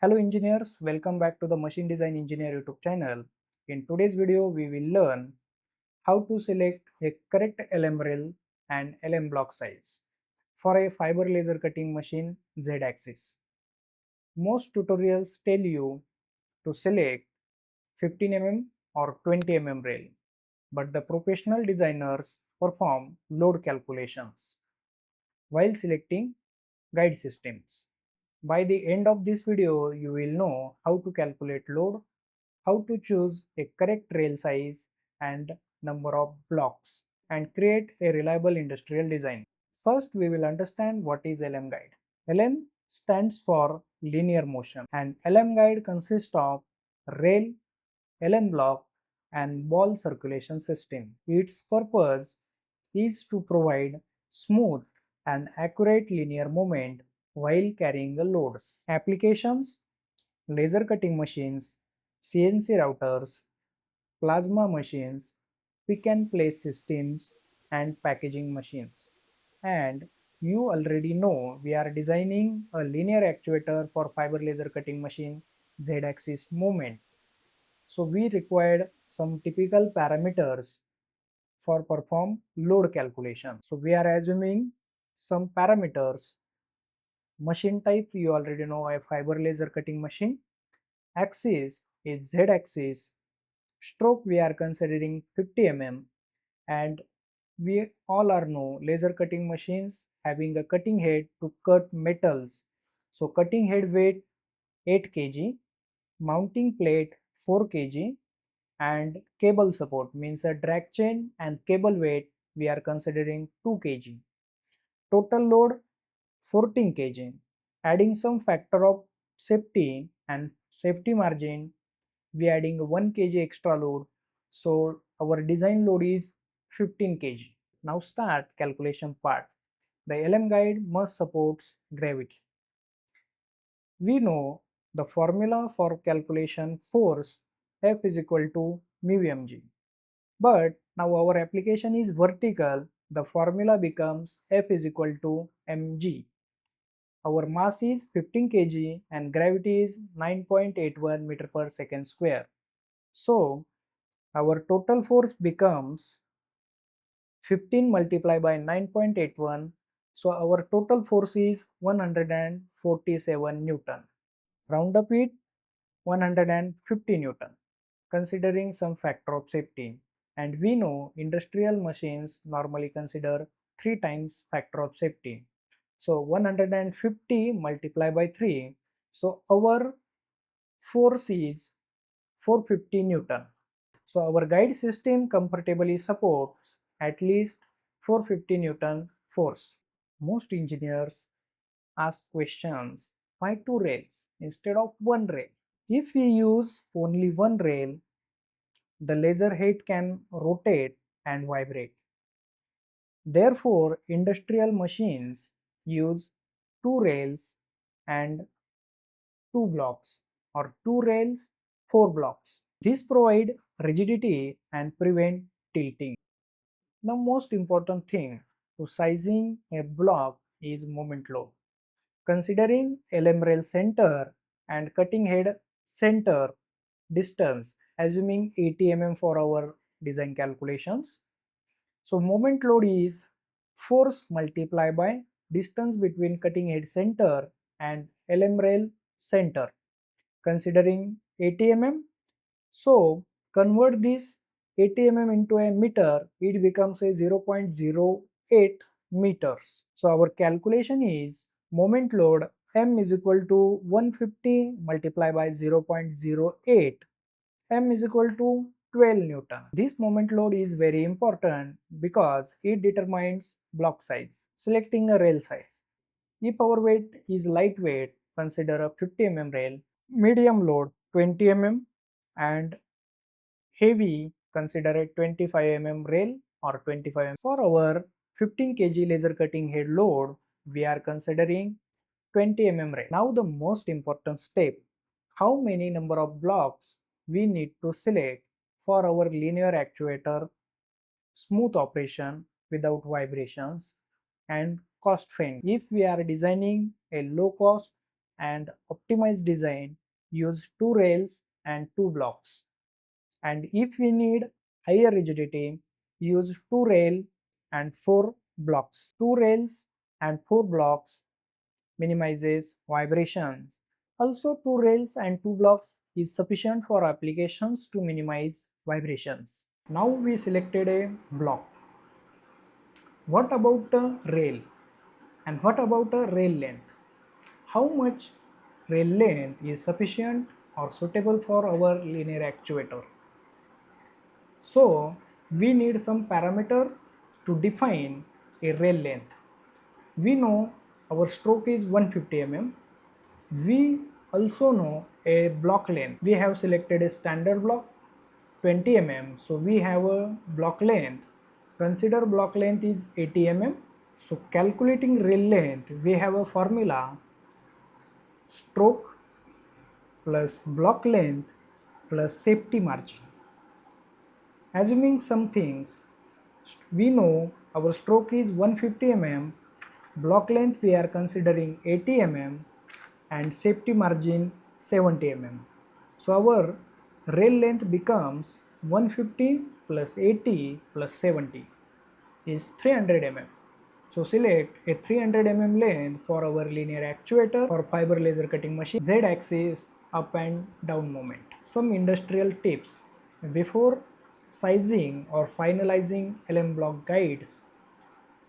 Hello engineers, welcome back to the Machine Design Engineer YouTube channel. In today's video, we will learn how to select a correct LM rail and LM block size for a fiber laser cutting machine Z-axis. Most tutorials tell you to select 15 mm or 20 mm rail, but the professional designers perform load calculations while selecting guide systems. By the end of this video, you will know how to calculate load, how to choose a correct rail size and number of blocks, and create a reliable industrial design. First, we will understand what is LM guide. LM stands for linear motion, and LM guide consists of rail, LM block, and ball circulation system. Its purpose is to provide smooth and accurate linear movement while carrying the loads. Applications: laser cutting machines, CNC routers, plasma machines, pick and place systems, and packaging machines. And you already know we are designing a linear actuator for fiber laser cutting machine Z-axis movement. So we required some typical parameters for perform load calculation. So we are assuming some parameters. Machine type, you already know, a fiber laser cutting machine. Axis is Z axis. Stroke we are considering 50 mm, and we all are know laser cutting machines having a cutting head to cut metals. So cutting head weight 8 kg, mounting plate 4 kg, and cable support means a drag chain and cable weight we are considering 2 kg. Total load 14 kg. Adding some factor of safety and safety margin, we adding 1 kg extra load, so our design load is 15 kg. Now start calculation part. The LM guide must supports gravity. We know the formula for calculation force F is equal to mu mg. But now our application is vertical, the formula becomes F is equal to mg. Our mass is 15 kg and gravity is 9.81 meter per second square. So our total force becomes 15 multiplied by 9.81. So our total force is 147 Newton. Round up it 150 Newton, considering some factor of safety. And we know industrial machines normally consider 3 times factor of safety. So 150 multiplied by 3. So our force is 450 Newton. So our guide system comfortably supports at least 450 Newton force. Most engineers ask questions, why two rails instead of one rail? If we use only one rail, the laser head can rotate and vibrate. Therefore, industrial machines use two rails and two blocks, or two rails, four blocks. These provide rigidity and prevent tilting. The most important thing to sizing a block is moment load. Considering LM rail center and cutting head center distance, assuming 80 mm for our design calculations. So moment load is force multiplied by distance between cutting head center and LM rail center. Considering 80 mm, so convert this 80 mm into a meter, it becomes a 0.08 meters. So our calculation is moment load M is equal to 150 multiplied by 0.08. M is equal to 12 Newton. This moment load is very important because it determines block size. Selecting a rail size. If our weight is lightweight, consider a 50 mm rail, medium load 20 mm, and heavy, consider a 25 mm rail or 25 mm. For our 15 kg laser cutting head load, we are considering 20 mm rail. Now the most important step, how many number of blocks we need to select for our linear actuator smooth operation without vibrations and cost friendly. If we are designing a low cost and optimized design use 2 rails and 2 blocks. And if we need higher rigidity, use 2 rail and 4 blocks. 2 rails and 4 blocks minimizes vibrations. Also, 2 rails and 2 blocks is sufficient for applications to minimize vibrations. Now we selected a block. What about a rail? And what about a rail length? How much rail length is sufficient or suitable for our linear actuator? So we need some parameter to define a rail length. We know our stroke is 150 mm. We also know a block length. We have selected a standard block 20 mm. So we have a block length. Consider block length is 80 mm. So calculating rail length, we have a formula: stroke plus block length plus safety margin. Assuming some things, we know our stroke is 150 mm, block length we are considering 80 mm, and safety margin 70 mm. So our rail length becomes 150 plus 80 plus 70 is 300 mm. So select a 300 mm length for our linear actuator for fiber laser cutting machine. Z axis up and down moment. Some industrial tips. Before sizing or finalizing LM block guides,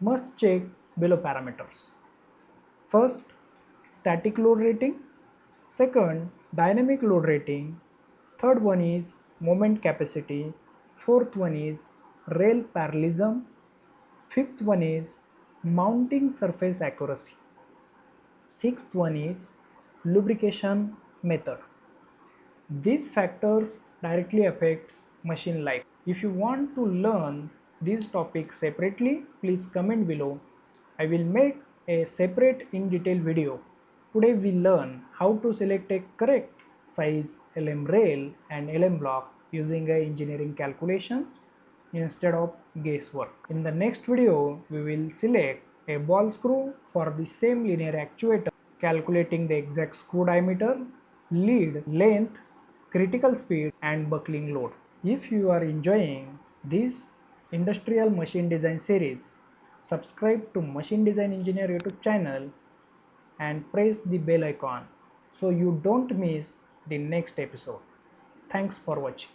must check below parameters. First, static load rating. Second, dynamic load rating. Third one is moment capacity. Fourth one is rail parallelism. Fifth one is mounting surface accuracy. Sixth one is lubrication method. These factors directly affects machine life. If you want to learn these topics separately, please comment below. I will make a separate in detail video. Today we learn how to select a correct size LM rail and LM block using engineering calculations instead of guesswork. In the next video, we will select a ball screw for the same linear actuator, calculating the exact screw diameter, lead length, critical speed and buckling load. If you are enjoying this industrial machine design series, subscribe to Machine Design Engineer YouTube channel and press the bell icon so you don't miss the next episode. Thanks for watching.